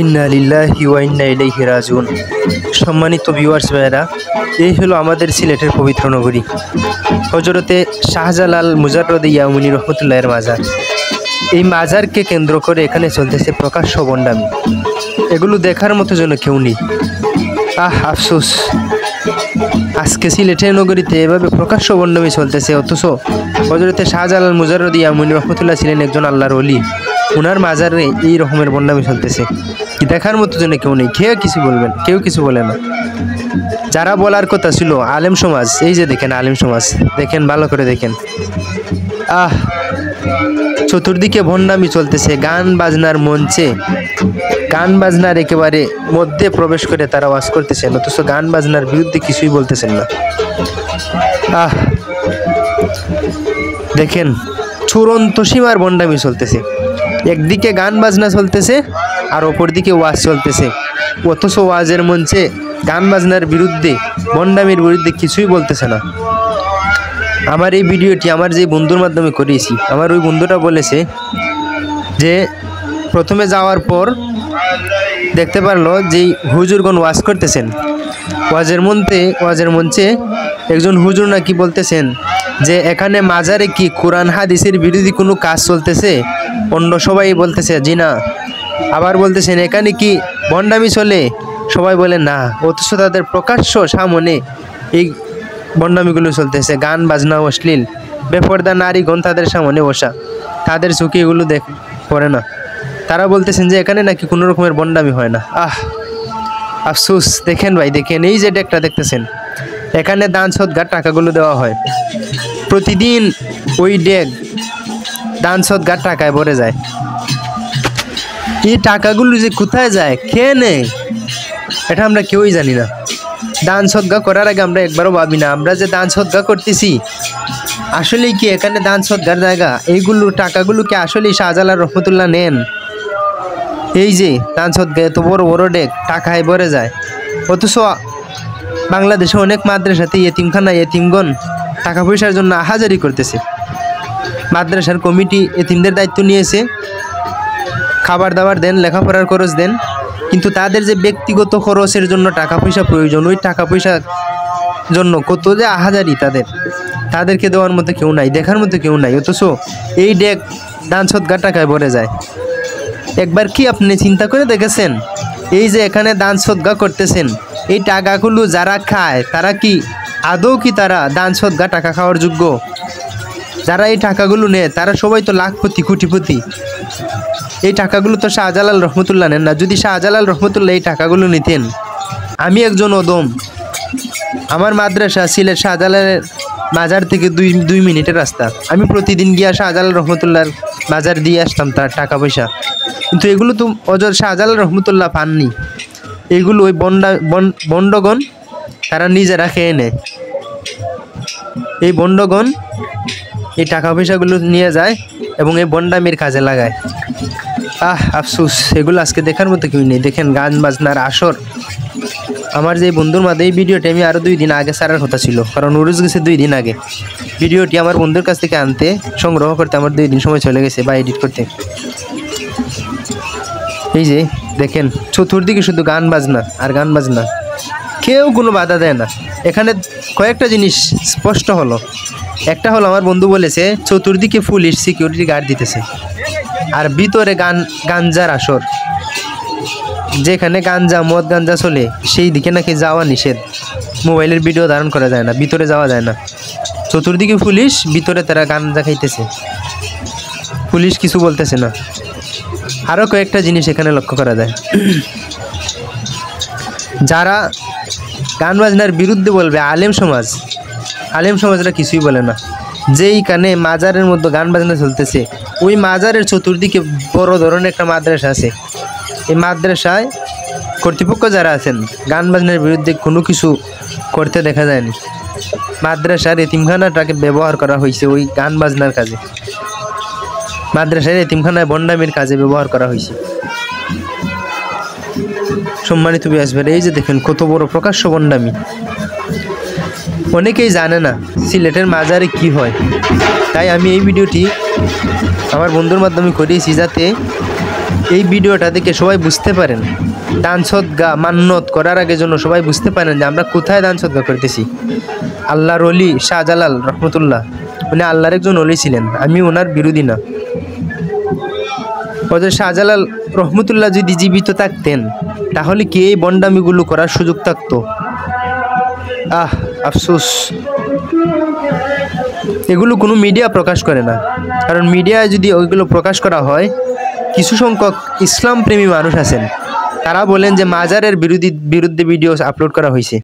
ইন্না লিল্লাহি ওয়া ইন্না ইলাইহি রাজিউন। সম্মানিত ভিউয়ার্স ভাইয়েরা, এই হলো আমাদের সিলেটের পবিত্র নগরী হযরতে শাহজালাল মুজাররদ ইয়ামুনী রহমতুল্লাহের মাজার। এই মাজারকে কেন্দ্র করে এখানে চলতেছে প্রকাশ্য ভণ্ডামি। এগুলো দেখার মতো যেন কেউ নেই। আফসোস, আজকে সিলেটের নগরীতে এভাবে প্রকাশ্য ভণ্ডামি চলতেছে, অথচ হযরতে শাহজালাল মুজাররদ ইয়ামুনী রহমতুল্লাহ ছিলেন একজন আল্লাহর ওলি। ওনার মাজারে এই রকমের ভণ্ডামি চলতেছে, দেখার মতো জন্য কেউ নেই। কেউ কিছু বলে না। যারা বলার কথা ছিল আলেম সমাজ, এই যে দেখেন আলেম সমাজ, দেখেন ভালো করে দেখেন। চতুর্দিকে ভণ্ডামি চলতেছে। গান বাজনার মঞ্চে, গান বাজনার একেবারে মধ্যে প্রবেশ করে তারা ওয়াজ করতেছেন, অথচ গান বাজনার বিরুদ্ধে কিছুই বলতেছেন না। দেখেন চূড়ান্ত সীমার ভণ্ডামি চলতেছে। একদিকে গান বাজনা চলতেছে আর অপরদিকে ওয়াজ চলতেছে, অথচ ওয়াজের মঞ্চে গান বাজনার বিরুদ্ধে, ভণ্ডামির বিরুদ্ধে কিছুই বলতেছে না। আমার এই ভিডিওটি আমার যে বন্ধুর মাধ্যমে করিয়েছি, আমার ওই বন্ধুটা বলেছে যে প্রথমে যাওয়ার পর দেখতে পারলো যে হুজুরগণ ওয়াজ করতেছেন। ওয়াজের মঞ্চে একজন হুজুর নাকি বলতেছেন যে এখানে মাজারে কি কোরআন হাদিসের বিরোধী কোনো কাজ চলতেছে? অন্য সবাই বলতেছে জি না। আবার বলতেছেন এখানে কি ভণ্ডামি চলে? সবাই বলে না, অথচ তাদের প্রকাশ্য সামনে এই ভণ্ডামিগুলো চলতেছে। গান বাজনা, অশ্লীল বেপর্দা নারীগণ তাদের সামনে বসা, তাদের চোখে এগুলো পড়ে না। তারা বলতেছেন যে এখানে নাকি কোনো রকমের ভণ্ডামি হয় না। আফসোস, দেখেন ভাই, দেখেন এই যে ডেকটা দেখতেছেন, এখানে দান সদগার টাকাগুলো দেওয়া হয়। প্রতিদিন ওই ডেক দান সদগার টাকায় ভরে যায়। এই টাকাগুলো যে কোথায় যায়, কে নেয়, এটা আমরা কেউই জানি না। দান সদগা করার আগে আমরা একবারও ভাবি না আমরা যে দান সদগা করতেছি আসলেই কি এখানে দান সদগার জায়গা? এইগুলো টাকাগুলো কি আসলেই শাহজালাল রহমতুল্লাহ নেন? এই যে দান সদগা এত বড় বড় ডেক টাকায় ভরে যায়, অথচ বাংলাদেশে অনেক মাদ্রাসাতে এতিমখানা, এতিমগণ টাকা পয়সার জন্য আহাজারি করতেছে। মাদ্রাসার কমিটি এতিমদের দায়িত্ব নিয়েছে, খাবার দাবার দেন, লেখাপড়ার খরচ দেন, কিন্তু তাদের যে ব্যক্তিগত খরচের জন্য টাকা পয়সা প্রয়োজন, ওই টাকা পয়সার জন্য কত যে আহাজারি তাদেরকে দেওয়ার মতো কেউ নাই, দেখার মতো কেউ নাই, অথচ এই ডেক দান সদগার টাকায় ভরে যায়। একবার কি আপনি চিন্তা করে দেখেছেন, এই যে এখানে দান সদগা করতেছেন, এই টাকাগুলো যারা খায় তারা কি আদৌ কি তারা দান সদগা টাকা খাওয়ার যোগ্য? যারা এই টাকাগুলো নেয় তারা সবাই তো লাখপতি, কোটিপতি। এই টাকাগুলো তো শাহজালাল রহমতুল্লাহ নেন না। যদি শাহজালাল রহমতুল্লাহ এই টাকাগুলো নিতেন, আমি একজন ওদম, আমার মাদ্রাসা সিলেট শাহজালালের মাজার থেকে দুই মিনিটের রাস্তা, আমি প্রতিদিন গিয়া শাহজালাল রহমতুল্লাহর মাজার দিয়ে আসতাম তার টাকা পয়সা। কিন্তু এগুলো তো শাহজালাল রহমতুল্লাহ পাননি। এগুলো ওই বন্ডগণ তারা নিজেরা খেয়ে নেয়। এই বন্ডগণ এই টাকা পয়সাগুলো নিয়ে যায় এবং এই বন্ডামির কাজে লাগায়। আফসোস, এগুলো আজকে দেখার মতো কেউ নেই। দেখেন গান বাজনার আসর। আমার যে বন্ধুর মাঝে এই ভিডিওটি আমি আরও 2 দিন আগে ছাড়ার কথা ছিল, কারণ উরুজ গেছে 2 দিন আগে। ভিডিওটি আমার বন্ধুর কাছ থেকে আনতে, সংগ্রহ করতে আমার 2 দিন সময় চলে গেছে, বা এডিট করতে। এই যে দেখেন চতুর্দিকে শুধু গান বাজনা আর গান বাজনা, কেউ কোনো বাধা দেয় না। এখানে কয়েকটা জিনিস স্পষ্ট হলো। একটা হলো, আমার বন্ধু বলেছে চতুর্দিকে পুলিশ সিকিউরিটি গার্ড দিতেছে, আর ভিতরে গাঞ্জার আসর। যেখানে মদ গাঞ্জা চলে সেই দিকে নাকি যাওয়া নিষেধ, মোবাইলের ভিডিও ধারণ করা যায় না, ভিতরে যাওয়া যায় না। চতুর্দিকে পুলিশ, ভিতরে তারা গাঞ্জা খাইতেছে, পুলিশ কিছু বলতেছে না। আরও কয়েকটা জিনিস এখানে লক্ষ্য করা যায়। যারা গান বাজনার বিরুদ্ধে বলবে, আলেম সমাজরা কিছুই বলে না। যেইখানে মাজারের মধ্যে গান বাজনা চলতেছে, ওই মাজারের চতুর্দিকে বড় ধরনের একটা মাদ্রাসা আছে। এই মাদ্রাসায় কর্তৃপক্ষ যারা আছেন, গান বাজনার বিরুদ্ধে কোনো কিছু করতে দেখা যায়নি। মাদ্রাসার এতিমখানাটাকে ব্যবহার করা হয়েছে ওই গান বাজনার কাজে, মাদ্রাসার এতিমখানায় ভণ্ডামির কাজে ব্যবহার করা হয়েছে। সম্মানিত ভিউয়ার্স, এই যে দেখেন কত বড় প্রকাশ্য ভণ্ডামি। অনেকেই জানে না সিলেটের মাজারে কি হয়, তাই আমি এই ভিডিওটি আমার বন্ধুর মাধ্যমে করিয়েছি, যাতে এই ভিডিওটা দেখে সবাই বুঝতে পারেন, দান সদকা মান্নত করার আগে জন্য সবাই বুঝতে পারেন যে আমরা কোথায় দান সদকা করতেছি। আল্লাহর ওলি শাহজালাল রহমতুল্লাহ, উনি আল্লাহর একজন ওলি ছিলেন, আমি ওনার বিরোধী না। হযরত শাহজালাল রহমতুল্লাহ যদি জীবিত থাকতেন তাহলে কি এই বন্ডামিগুলো করার সুযোগ থাকতো? আফসোস, এগুলো কোনো মিডিয়া প্রকাশ করে না। কারণ মিডিয়ায় যদি ওইগুলো প্রকাশ করা হয়, কিছু সংখ্যক ইসলাম প্রেমী মানুষ আছেন, তারা বলেন যে মাজারের বিরুদ্ধে ভিডিও আপলোড করা হয়েছে।